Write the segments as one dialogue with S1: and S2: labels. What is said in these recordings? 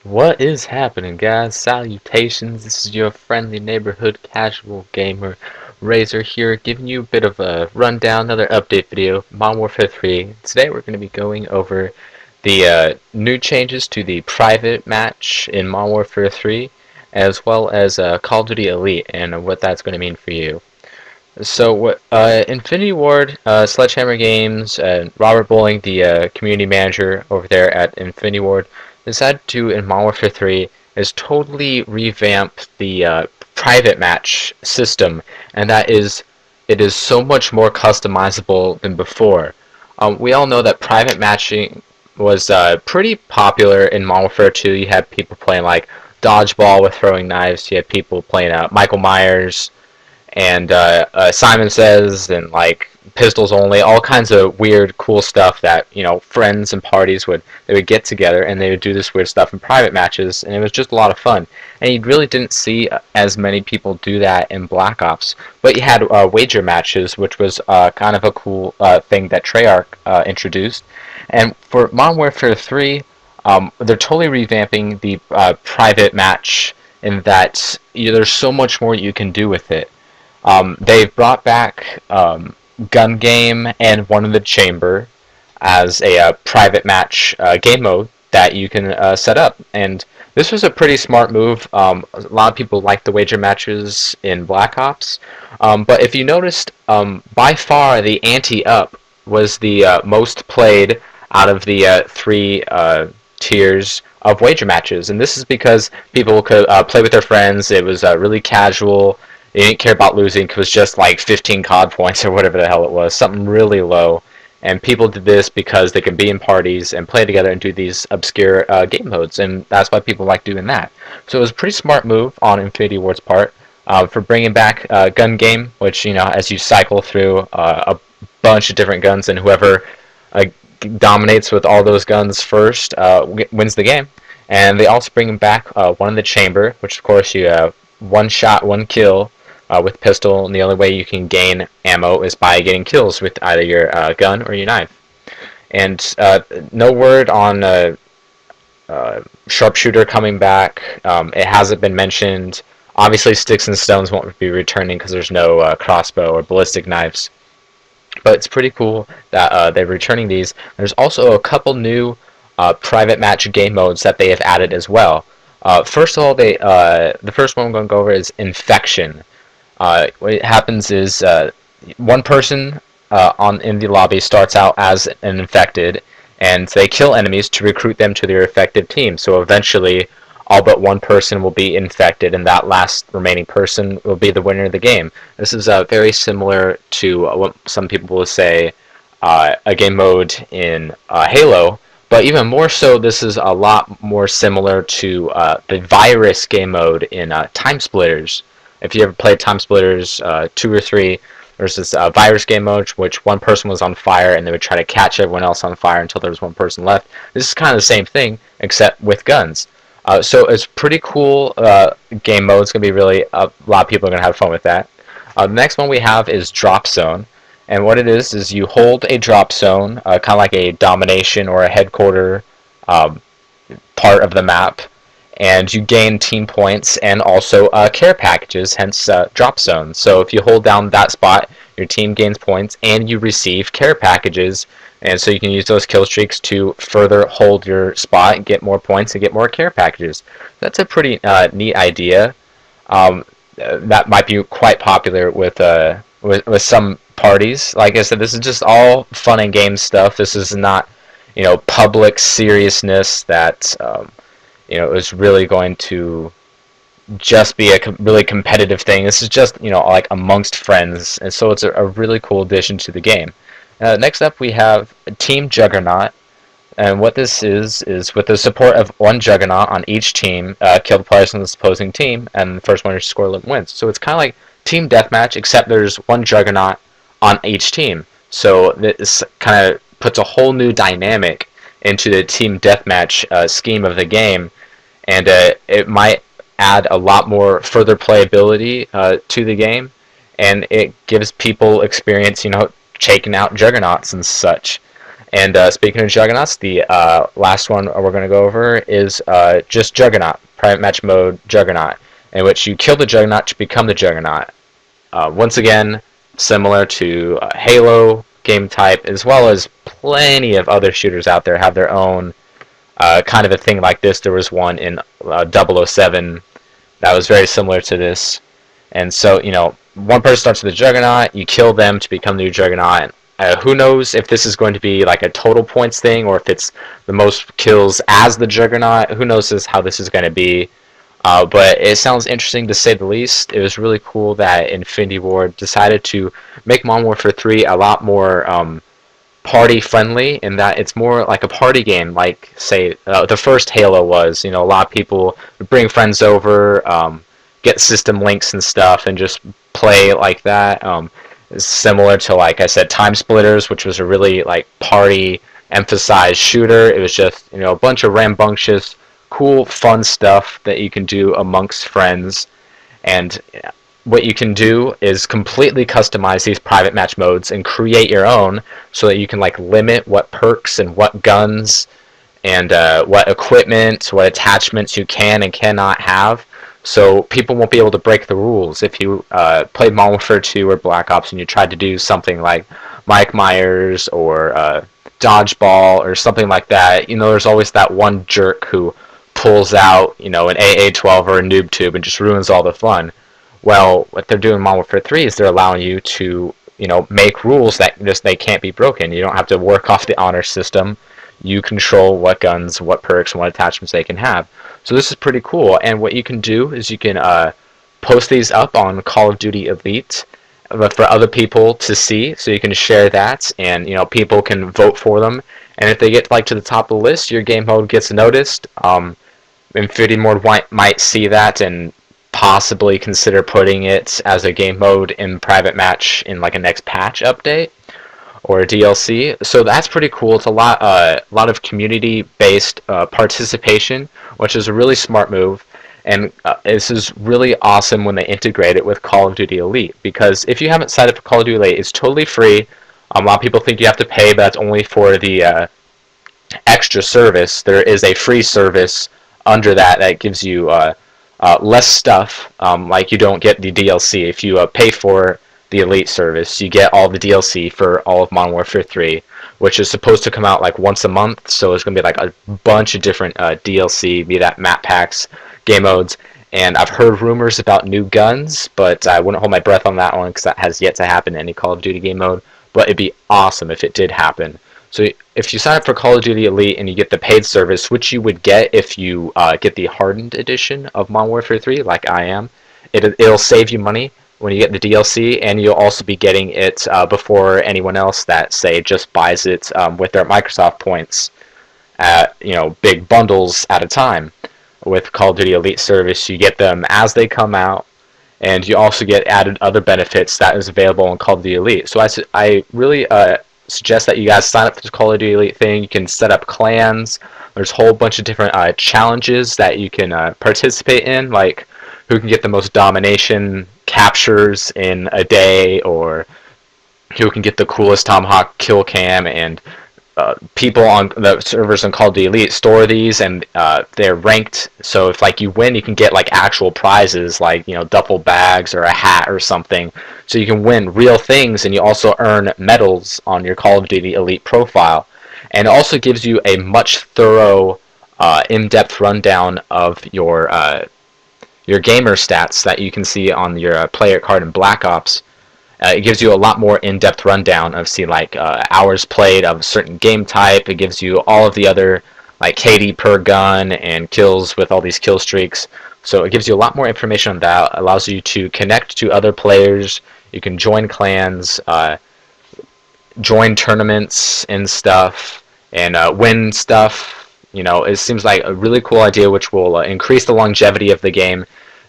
S1: What is happening, guys? Salutations. This is your friendly neighborhood casual gamer, Razor here, giving you a bit of a rundown, another update video, Modern Warfare 3. Today we're going to be going over the new changes to the private match in Modern Warfare 3, as well as Call of Duty Elite and what that's going to mean for you. So, Infinity Ward, Sledgehammer Games, and Robert Bowling, the community manager over there at Infinity Ward, decided to, in Modern Warfare 3, is totally revamp the private match system, and it is so much more customizable than before. We all know that private matching was pretty popular in Modern Warfare 2. You had people playing like dodgeball with throwing knives. You had people playing Michael Myers and Simon Says and like pistols only, all kinds of weird, cool stuff that friends and parties would get together and they would do this weird stuff in private matches, and it was just a lot of fun. And you really didn't see as many people do that in Black Ops, but you had wager matches, which was kind of a cool thing that Treyarch introduced. And for Modern Warfare 3, they're totally revamping the private match in that there's so much more you can do with it. They've brought back Gun Game and One in the Chamber as a private match game mode that you can set up. And this was a pretty smart move. A lot of people like the wager matches in Black Ops. But if you noticed, by far the ante-up was the most played out of the three tiers of wager matches. And this is because people could play with their friends. It was really casual. They didn't care about losing because it was just like 15 COD points or whatever the hell it was, something really low. And people did this because they could be in parties and play together and do these obscure game modes, and that's why people like doing that. So it was a pretty smart move on Infinity Ward's part for bringing back Gun Game, which, as you cycle through a bunch of different guns, and whoever dominates with all those guns first wins the game. And they also bring back One in the Chamber, which of course you have one shot, one kill with pistol, and the only way you can gain ammo is by getting kills with either your gun or your knife. And no word on sharpshooter coming back. It hasn't been mentioned. Obviously, sticks and stones won't be returning because there's no crossbow or ballistic knives. But it's pretty cool that they're returning these. There's also a couple new private match game modes that they have added as well. First of all, the first one I'm going to go over is Infection. What happens is one person in the lobby starts out as an infected, and they kill enemies to recruit them to their effective team. So eventually, all but one person will be infected, and that last remaining person will be the winner of the game. This is very similar to what some people will say a game mode in Halo, but even more so, this is a lot more similar to the virus game mode in Time Splitters. If you ever played Time Splitters 2 or 3, there's this virus game mode which one person was on fire and they would try to catch everyone else on fire until there was one person left. This is kind of the same thing, except with guns. So it's pretty cool game mode. It's going to be really, a lot of people are going to have fun with that. The next one we have is Drop Zone. And what it is you hold a drop zone, kind of like a domination or a headquarter part of the map, and you gain team points and also care packages, hence drop zones. So if you hold down that spot, your team gains points and you receive care packages, and so you can use those kill streaks to further hold your spot, get more points, and get more care packages. That's a pretty neat idea. That might be quite popular with some parties. Like I said, this is just all fun and game stuff. This is not public seriousness that is really going to just be a really competitive thing. This is just, like amongst friends, and so it's a really cool addition to the game. Next up, we have Team Juggernaut, and what this is with the support of one Juggernaut on each team, kill the players on the opposing team, and the first one to score 11 wins. So it's kind of like Team Deathmatch, except there's one Juggernaut on each team. So this kind of puts a whole new dynamic into the Team Deathmatch scheme of the game, and it might add a lot more further playability to the game, and it gives people experience, taking out juggernauts and such. And speaking of Juggernauts, the last one we're going to go over is just Juggernaut, private match mode Juggernaut, in which you kill the Juggernaut to become the Juggernaut. Once again, similar to Halo game type, as well as plenty of other shooters out there have their own kind of a thing like this. There was one in 007 that was very similar to this. And so, one person starts with a Juggernaut, you kill them to become the new Juggernaut. Who knows if this is going to be like a total points thing or if it's the most kills as the Juggernaut. Who knows how this is going to be. But it sounds interesting to say the least. It was really cool that Infinity Ward decided to make Modern Warfare 3 a lot more party friendly, in that it's more like a party game, like say the first Halo was. A lot of people would bring friends over, get system links and stuff, and just play like that. It's similar to, like I said, Time Splitters, which was a really like party emphasized shooter. It was just a bunch of rambunctious, cool, fun stuff that you can do amongst friends. And what you can do is completely customize these private match modes and create your own, so that you can like limit what perks and what guns and what equipment, what attachments you can and cannot have. So people won't be able to break the rules. If you played Modern Warfare 2 or Black Ops and you tried to do something like Mike Myers or Dodgeball or something like that, there's always that one jerk who pulls out, an AA-12 or a noob tube and just ruins all the fun. Well, what they're doing in Modern Warfare 3 is they're allowing you to, make rules that just they can't be broken. You don't have to work off the honor system. You control what guns, what perks, and what attachments they can have. So this is pretty cool. And what you can do is you can post these up on Call of Duty Elite, but for other people to see, so you can share that, and people can vote for them. And if they get like to the top of the list, your game mode gets noticed. Infinity Ward might see that and possibly consider putting it as a game mode in private match in like a next patch update or a DLC. So that's pretty cool. It's a lot of community-based participation, which is a really smart move. And this is really awesome when they integrate it with Call of Duty Elite, because if you haven't signed up for Call of Duty Elite, it's totally free. A lot of people think you have to pay, but that's only for the extra service. There is a free service under that gives you less stuff. Like you don't get the DLC. If you pay for the Elite service, you get all the DLC for all of Modern Warfare 3, which is supposed to come out like once a month. So it's going to be like a bunch of different DLC, be that map packs, game modes. And I've heard rumors about new guns, but I wouldn't hold my breath on that one because that has yet to happen in any Call of Duty game mode. But it'd be awesome if it did happen. So if you sign up for Call of Duty Elite and you get the paid service, which you would get if you get the hardened edition of Modern Warfare 3, like I am, it'll save you money when you get the DLC, and you'll also be getting it before anyone else that, say, just buys it with their Microsoft points at big bundles at a time. With Call of Duty Elite service, you get them as they come out, and you also get added other benefits that is available in Call of Duty Elite. So I really suggest that you guys sign up for this Call of Duty Elite thing. You can set up clans. There's a whole bunch of different challenges that you can participate in, like who can get the most domination captures in a day, or who can get the coolest Tomahawk kill cam. And people on the servers in Call of Duty Elite store these, and they're ranked. So if like you win, you can get like actual prizes, like duffel bags or a hat or something. So you can win real things, and you also earn medals on your Call of Duty Elite profile. And it also gives you a much thorough, in-depth rundown of your gamer stats that you can see on your player card in Black Ops. It gives you a lot more in-depth rundown of, like hours played of a certain game type. It gives you all of the other like KD per gun and kills with all these kill streaks. So it gives you a lot more information on that. It allows you to connect to other players. You can join clans, join tournaments and stuff, and win stuff. It seems like a really cool idea, which will increase the longevity of the game.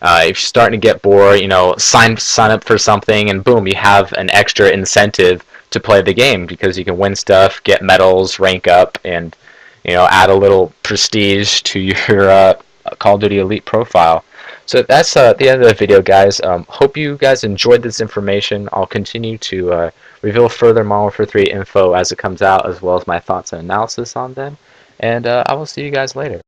S1: If you're starting to get bored, sign up for something, and boom, you have an extra incentive to play the game, because you can win stuff, get medals, rank up, and add a little prestige to your Call of Duty Elite profile. So that's the end of the video, guys. Hope you guys enjoyed this information. I'll continue to reveal further Modern Warfare 3 info as it comes out, as well as my thoughts and analysis on them. And I will see you guys later.